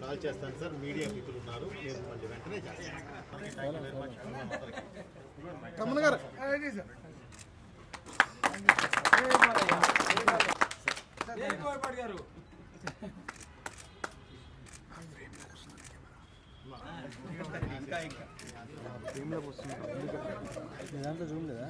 Call చేస్తాను sir. Media మిత్రులు ఉన్నారు, నేను మళ్ళీ వెంటనే చేస్తాను. రమణ గారు దాంట్లో జూమ్ లేదా?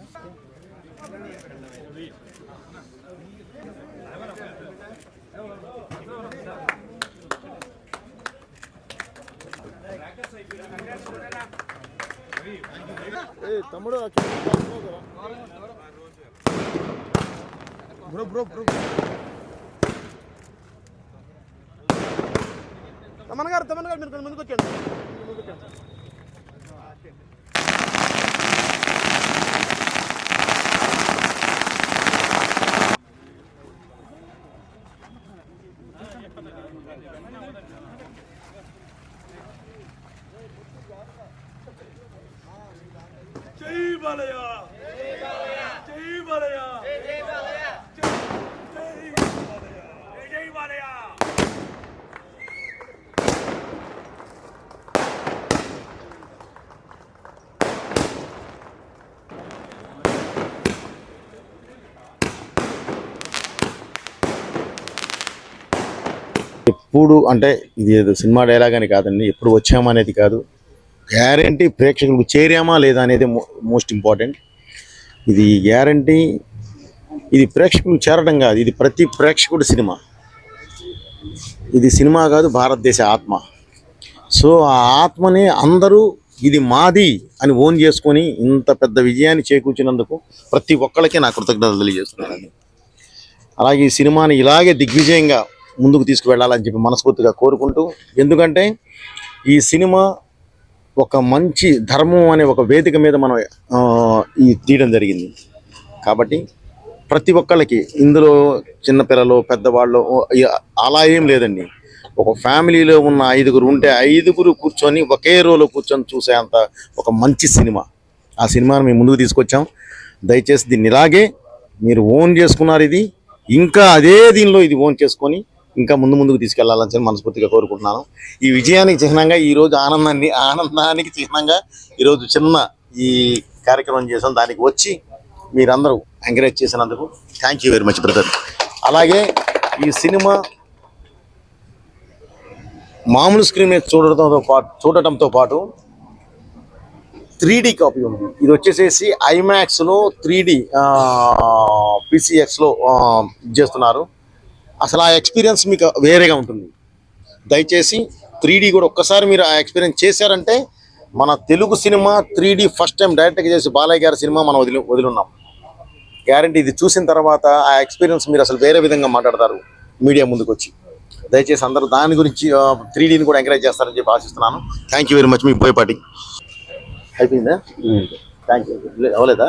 తమ్ముడు బ్రో బ్రో బ్రో తమన్ గారు మీరు ముందుకు వచ్చాను. జై బాలయ్య, జై బాలయ్య, జై బాలయ్య, జై బాలయ్య. ఎప్పుడు అంటే ఇది ఏదో సినిమా డైలాగ్ అని కాదండి, ఎప్పుడు వచ్చామనేది కాదు, గ్యారంటీ ప్రేక్షకులకు చేరామా లేదా అనేది మోస్ట్ ఇంపార్టెంట్. ఇది గ్యారంటీ, ఇది ప్రేక్షకులకు చేరడం కాదు, ఇది ప్రతి ప్రేక్షకుడి సినిమా. ఇది సినిమా కాదు, భారతదేశ ఆత్మ. సో ఆ ఆత్మని అందరూ ఇది మాది అని ఓన్ చేసుకొని ఇంత పెద్ద విజయాన్ని చేకూర్చినందుకు ప్రతి ఒక్కళ్ళకి నా కృతజ్ఞతలు తెలియజేస్తున్నానండి. అలాగే ఈ సినిమాని ఇలాగే దిగ్విజయంగా ముందుకు తీసుకువెళ్ళాలని చెప్పి మనస్ఫూర్తిగా కోరుకుంటూ, ఎందుకంటే ఈ సినిమా ఒక మంచి ధర్మం అనే ఒక వేదిక మీద మనం ఈ తీయడం జరిగింది. కాబట్టి ప్రతి ఒక్కళ్ళకి ఇందులో చిన్నపిల్లలు పెద్దవాళ్ళు అలా ఏం లేదండి. ఒక ఫ్యామిలీలో ఉన్న 5గురు ఉంటే 5గురు కూర్చొని ఒకే రోలో కూర్చొని చూసేంత ఒక మంచి సినిమా. ఆ సినిమాను మేము ముందుకు తీసుకొచ్చాం. దయచేసి దీన్ని ఇలాగే మీరు ఓన్ చేసుకున్నారు, ఇది ఇంకా అదే దీనిలో ఇది ఓన్ చేసుకొని ఇంకా ముందుకు తీసుకెళ్లాలని చెప్పి మనస్ఫూర్తిగా కోరుకుంటున్నాను. ఈ విజయానికి చిహ్నంగా ఈరోజు ఆనందానికి చిహ్నంగా ఈరోజు చిన్న ఈ కార్యక్రమం చేసాం. దానికి వచ్చి మీరందరూ ఎంకరేజ్ చేసినందుకు thank you very much brother. అలాగే ఈ సినిమా మామూలు స్క్రీన్ మీద చూడటంతో పాటు 3D కాపీ ఉంది. ఇది వచ్చేసేసి ఐమాక్స్లో 3D PCXలో చేస్తున్నారు. అసలు ఆ ఎక్స్పీరియన్స్ మీకు వేరేగా ఉంటుంది. దయచేసి 3D కూడా ఒక్కసారి మీరు ఆ ఎక్స్పీరియన్స్ చేశారంటే, మన Telugu cinema 3D first time డైరెక్ట్గా చేసి బాలయ్య గారి సినిమా మనం వదిలిన్నాం. గ్యారంటీ ఇది చూసిన తర్వాత ఆ ఎక్స్పీరియన్స్ మీరు అసలు వేరే విధంగా మాట్లాడతారు మీడియా ముందుకు వచ్చి. దయచేసి అందరూ దాని గురించి 3Dని కూడా ఎంకరేజ్ చేస్తారని చెప్పి ఆశిస్తున్నాను. Thank you very much. మీ పోయేపాటి అయిపోయిందా? Thank you. అవ్వలేదా?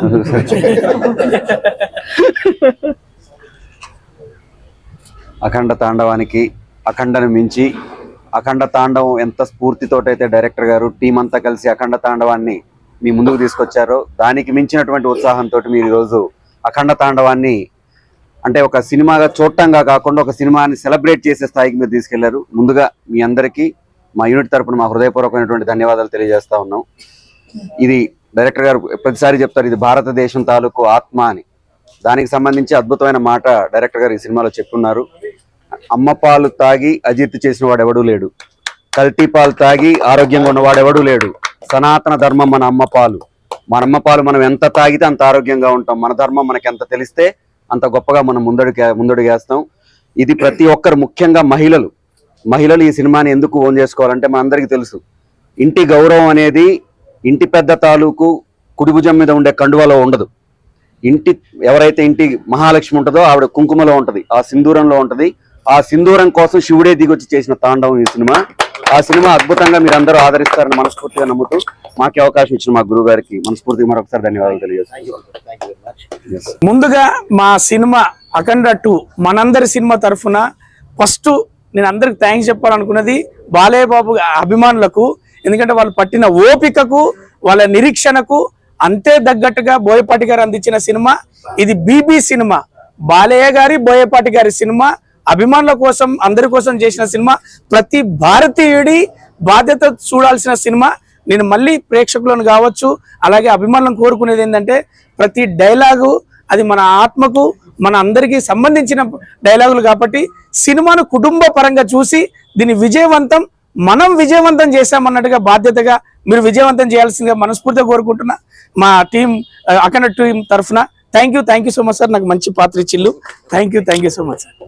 అఖండ తాండవానికి అఖండను మించి అఖండ తాండవం ఎంత స్ఫూర్తితోటైతే డైరెక్టర్ గారు టీం అంతా కలిసి అఖండ తాండవాన్ని మీ ముందుకు తీసుకొచ్చారో, దానికి మించినటువంటి ఉత్సాహంతో మీరు ఈరోజు అఖండ తాండవాన్ని అంటే ఒక సినిమాగా చూడటంగా కాకుండా ఒక సినిమాని సెలబ్రేట్ చేసే స్థాయికి మీరు తీసుకెళ్లారు. ముందుగా మీ అందరికీ మా యూనిట్ తరపున మా హృదయపూర్వకమైనటువంటి ధన్యవాదాలు తెలియజేస్తా ఉన్నాం. ఇది డైరెక్టర్ గారు ప్రతిసారి చెప్తారు, ఇది భారతదేశం తాలూకు ఆత్మ అని. దానికి సంబంధించి అద్భుతమైన మాట డైరెక్టర్ గారు ఈ సినిమాలో చెప్పున్నారు. అమ్మ పాలు తాగి అజీర్తి చేసిన వాడు ఎవడూ లేడు, కల్తీ పాలు తాగి ఆరోగ్యంగా ఉన్నవాడు ఎవడూ లేడు. సనాతన ధర్మం మన అమ్మ పాలు. మన అమ్మ పాలు మనం ఎంత తాగితే అంత ఆరోగ్యంగా ఉంటాం. మన ధర్మం మనకి ఎంత తెలిస్తే అంత గొప్పగా మనం ముందడుగేస్తాం. ఇది ప్రతి ఒక్కరు, ముఖ్యంగా మహిళలు ఈ సినిమాని ఎందుకు ఓన్ చేసుకోవాలంటే మనందరికీ తెలుసు, ఇంటి గౌరవం అనేది ఇంటి పెద్ద తాలూకు కుడిభుజం మీద ఉండే కండువలో ఉండదు. ఎవరైతే ఇంటి మహాలక్ష్మి ఉంటుందో ఆవిడ కుంకుమలో ఉంటది, ఆ సింధూరంలో ఉంటది. ఆ సింధూరం కోసం శివుడే దిగొచ్చి చేసిన తాండవం ఈ సినిమా. ఆ సినిమా అద్భుతంగా మీరు అందరూ ఆదరిస్తారని మనస్ఫూర్తిగా నమ్ముతూ మాకు అవకాశం ఇచ్చిన మా గురువు గారికి మనస్ఫూర్తిగా మరొకసారి ధన్యవాదాలు తెలియజేస్తాను. ముందుగా మా సినిమా అఖండ 2 మనందరి సినిమా తరఫున ఫస్ట్ నేను అందరికి థ్యాంక్స్ చెప్పాలనుకున్నది బాలయ్య బాబు అభిమానులకు. ఎందుకంటే వాళ్ళు పట్టిన ఓపికకు, వాళ్ళ నిరీక్షణకు అంతే తగ్గట్టుగా బోయపాటి గారు అందించిన సినిమా ఇది. బీబీ సినిమా, బాలయ్య గారి బోయపాటి గారి సినిమా. అభిమానుల కోసం అందరి కోసం చేసిన సినిమా, ప్రతి భారతీయుడి బాధ్యత చూడాల్సిన సినిమా. నేను మళ్ళీ ప్రేక్షకులను కావచ్చు అలాగే అభిమానులను కోరుకునేది ఏంటంటే ప్రతి డైలాగు అది మన ఆత్మకు మన అందరికీ సంబంధించిన డైలాగులు కాబట్టి సినిమాను కుటుంబ పరంగా చూసి దీన్ని మనం విజయవంతం చేశామన్నట్టుగా బాధ్యతగా మీరు విజయవంతం చేయాల్సిందిగా మనస్ఫూర్తిగా కోరుకుంటున్నా మా టీం అఖండ టీం తరఫున. Thank you so much sir, నాకు మంచి పాత్ర ఇచ్చిల్లు. Thank you so much sir.